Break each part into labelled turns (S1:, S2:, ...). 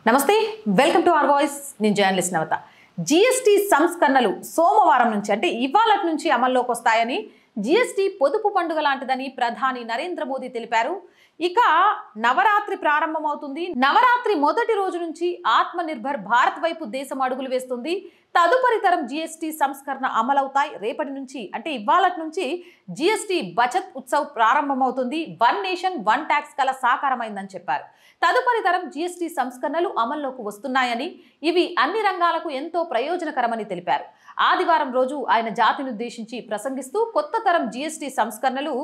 S1: నమస్తే welcome to our voice నేను journalist నవత GST సంస్కరణలు సోమవారం నుంచి అంటే ఇవాళ నుంచి అమల్లోకి వస్తాయని జీఎస్టీ పొదుపు పండుగ లాంటిదని ప్రధాని నరేంద్ర మోదీ తెలిపారు ఇక నవరాత్రి ప్రారంభమవుతుంది నవరాత్రి మొదటి రోజు నుంచి ఆత్మనిర్భర్ భారత్ వైపు దేశం అడుగులు వేస్తుంది తదుపరి తరం జీఎస్టీ సంస్కరణ అమలవుతాయి రేపటి నుంచి అంటే ఇవాళ నుంచి జీఎస్టీ బచత్ ఉత్సవ్ ప్రారంభమవుతుంది వన్ నేషన్ వన్ ట్యాక్స్ కల సాకారమైందని చెప్పారు తదుపరి తరం జీఎస్టీ సంస్కరణలు అమల్లోకి వస్తున్నాయని ఇవి అన్ని రంగాలకు ఎంతో ప్రయోజనకరమని తెలిపారు ఆదివారం రోజు ఆయన జాతిని ఉద్దేశించి ప్రసంగిస్తూ కొత్త తరం జీఎస్టీ సంస్కరణలు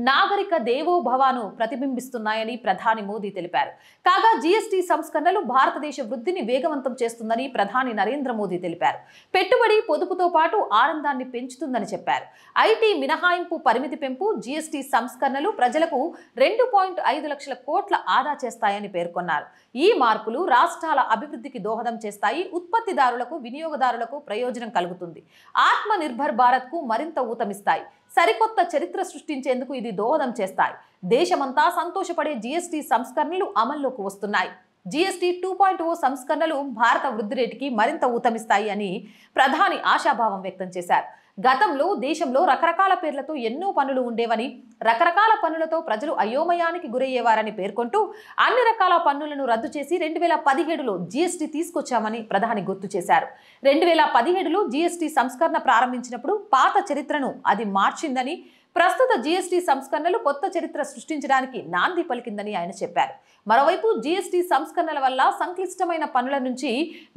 S1: నాగరిక దేవోభవను ప్రతిబింబిస్తున్నాయని ప్రధాని మోదీ తెలిపారు కాగా జీఎస్టీ సంస్కరణలు భారతదేశ వృద్ధిని వేగవంతం చేస్తుందని ప్రధాని నరేంద్ర మోదీ తెలిపారు పెట్టుబడి పొదుపుతో పాటు ఆనందాన్ని పెంచుతుందని చెప్పారు ఐటీ మినహాయింపు పరిమితి పెంపు జీఎస్టీ సంస్కరణలు ప్రజలకు 2.5 లక్షల కోట్ల ఆదా చేస్తాయని పేర్కొన్నారు ఈ మార్పులు రాష్ట్రాల అభివృద్ధికి దోహదం చేస్తాయి ఉత్పత్తిదారులకు వినియోగదారులకు ప్రయోజనం కలుగుతుంది ఆత్మనిర్భర్ భారత్ కు మరింత ఊతమిస్తాయి సరికొత్త చరిత్ర సృష్టించేందుకు ఇది దోహదం చేస్తాయి దేశమంతా సంతోషపడే జీఎస్టీ సంస్కరణలు అమల్లోకి వస్తున్నాయి జీఎస్టీ 2.0 సంస్కరణలు భారత వృద్ధి రేటుకి మరింత ఊతమిస్తాయి అని ప్రధాని ఆశాభావం వ్యక్తం చేశారు గతంలో దేశంలో రకరకాల పేర్లతో ఎన్నో పన్నులు ఉండేవని రకరకాల పన్నులతో ప్రజలు అయోమయానికి గురయ్యేవారని పేర్కొంటూ అన్ని రకాల పన్నులను రద్దు చేసి 2017లో జీఎస్టీ తీసుకొచ్చామని ప్రధాని గుర్తు చేశారు 2017లో జీఎస్టీ సంస్కరణ ప్రారంభించినప్పుడు పాత చరిత్రను అది మార్చిందని ప్రస్తుత జీఎస్టీ సంస్కరణలు కొత్త చరిత్ర సృష్టించడానికి నాంది పలికిందని ఆయన చెప్పారు మరోవైపు జీఎస్టీ సంస్కరణల వల్ల సంక్లిష్టమైన పన్నుల నుంచి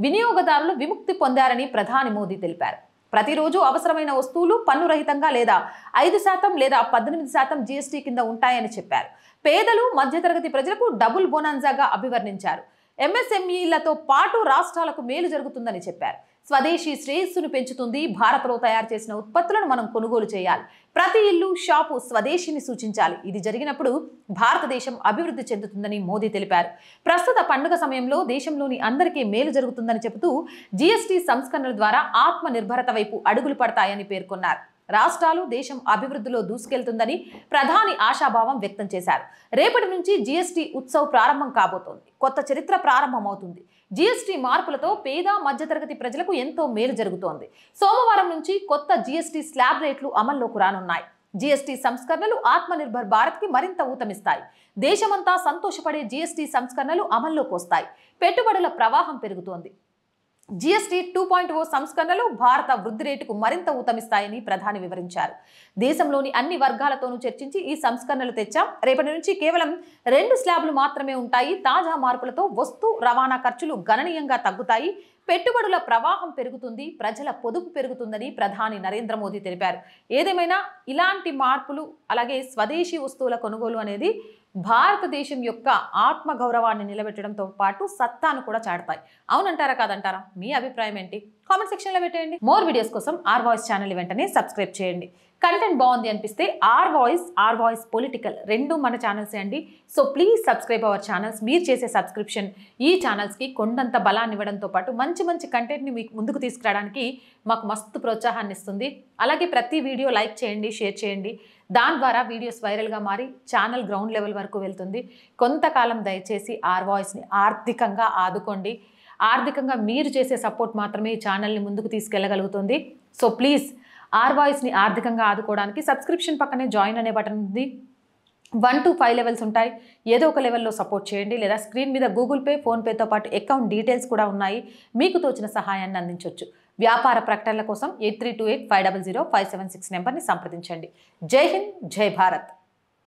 S1: వినియోగదారులు విముక్తి పొందారని ప్రధాని మోదీ తెలిపారు ప్రతిరోజు అవసరమైన వస్తువులు పన్ను రహితంగా లేదా 5% లేదా 18% జీఎస్టీ కింద ఉంటాయని చెప్పారు పేదలు మధ్యతరగతి ప్రజలకు డబుల్ బోనాన్జాగా అభివర్ణించారు ఎంఎస్ఎంఈలతో పాటు రాష్ట్రాలకు మేలు జరుగుతుందని చెప్పారు స్వదేశీ శ్రేయస్సును పెంచుతుంది భారత్లో తయారు చేసిన ఉత్పత్తులను మనం కొనుగోలు చేయాలి ప్రతి ఇల్లు షాపు స్వదేశీని సూచించాలి ఇది జరిగినప్పుడు భారతదేశం అభివృద్ధి చెందుతుందని మోదీ తెలిపారు ప్రస్తుత పండుగ సమయంలో దేశంలోని అందరికీ మేలు జరుగుతుందని చెబుతూ జీఎస్టీ సంస్కరణల ద్వారా ఆత్మనిర్భరత వైపు అడుగులు పడతాయని పేర్కొన్నారు రాష్ట్రాలు దేశం అభివృద్ధిలో దూసుకెళ్తుందని ప్రధాని ఆశాభావం వ్యక్తం చేశారు రేపటి నుంచి జీఎస్టీ ఉత్సవ్ ప్రారంభం కాబోతోంది కొత్త చరిత్ర ప్రారంభమవుతుంది జీఎస్టీ మార్పులతో పేద మధ్యతరగతి ప్రజలకు ఎంతో మేలు జరుగుతోంది సోమవారం నుంచి కొత్త జీఎస్టీ స్లాబ్ రేట్లు అమల్లోకి రానున్నాయి జీఎస్టీ సంస్కరణలు ఆత్మనిర్భర్ భారత్ కి మరింత ఊతమిస్తాయి దేశమంతా సంతోషపడే జీఎస్టీ సంస్కరణలు అమల్లోకి వస్తాయి పెట్టుబడుల ప్రవాహం పెరుగుతోంది జీఎస్టీ 2.0 సంస్కరణలు భారత వృద్ధి రేటుకు మరింత ఊతమిస్తాయని ప్రధాని వివరించారు దేశంలోని అన్ని వర్గాలతోనూ చర్చించి ఈ సంస్కరణలు తెచ్చాం రేపటి నుంచి కేవలం 2 స్లాబ్లు మాత్రమే ఉంటాయి తాజా మార్పులతో వస్తు రవాణా ఖర్చులు గణనీయంగా తగ్గుతాయి పెట్టుబడుల ప్రవాహం పెరుగుతుంది ప్రజల పొదుపు పెరుగుతుందని ప్రధాని నరేంద్ర మోదీ తెలిపారు ఏదేమైనా ఇలాంటి మార్పులు అలాగే స్వదేశీ వస్తువుల కొనుగోలు అనేది భారతదేశం యొక్క ఆత్మగౌరవాన్ని నిలబెట్టడంతో పాటు సత్తాను కూడా చాటుతాయి అవునంటారా కాదంటారా మీ అభిప్రాయం ఏంటి కామెంట్ సెక్షన్లో పెట్టేయండి మోర్ వీడియోస్ కోసం ఆర్ వాయిస్ ఛానల్ వెంటనే సబ్స్క్రైబ్ చేయండి కంటెంట్ బాగుంది అనిపిస్తే ఆర్ వాయిస్ పొలిటికల్ రెండు మన ఛానల్సే అండి so please subscribe our channels మీరు చేసే సబ్స్క్రిప్షన్ ఈ ఛానల్స్కి కొండంత బలాన్ని ఇవ్వడంతో పాటు మంచి మంచి కంటెంట్ని మీకు ముందుకు తీసుకురావడానికి మాకు మస్తు ప్రోత్సాహాన్ని ఇస్తుంది అలాగే ప్రతి వీడియో లైక్ చేయండి షేర్ చేయండి దాని ద్వారా వీడియోస్ వైరల్గా మారి ఛానల్ గ్రౌండ్ లెవెల్ వరకు వెళ్తుంది కొంతకాలం దయచేసి ఆర్ వాయిస్ని ఆర్థికంగా ఆదుకోండి ఆర్థికంగా మీరు చేసే సపోర్ట్ మాత్రమే ఈ ఛానల్ని ముందుకు తీసుకెళ్ళగలుగుతుంది సో ప్లీజ్ ఆర్ వాయిస్ని ఆర్థికంగా ఆదుకోవడానికి సబ్స్క్రిప్షన్ పక్కనే జాయిన్ అనే బటన్ ఉంది 1 to 5 లెవెల్స్ ఉంటాయి ఏదో ఒక లెవెల్లో సపోర్ట్ చేయండి లేదా స్క్రీన్ మీద గూగుల్ పే ఫోన్పేతో పాటు అకౌంట్ డీటెయిల్స్ కూడా ఉన్నాయి మీకు తోచిన సహాయాన్ని అందించవచ్చు వ్యాపార ప్రకటనల కోసం 8328500576 నెంబర్ని సంప్రదించండి జై హింద్ జై భారత్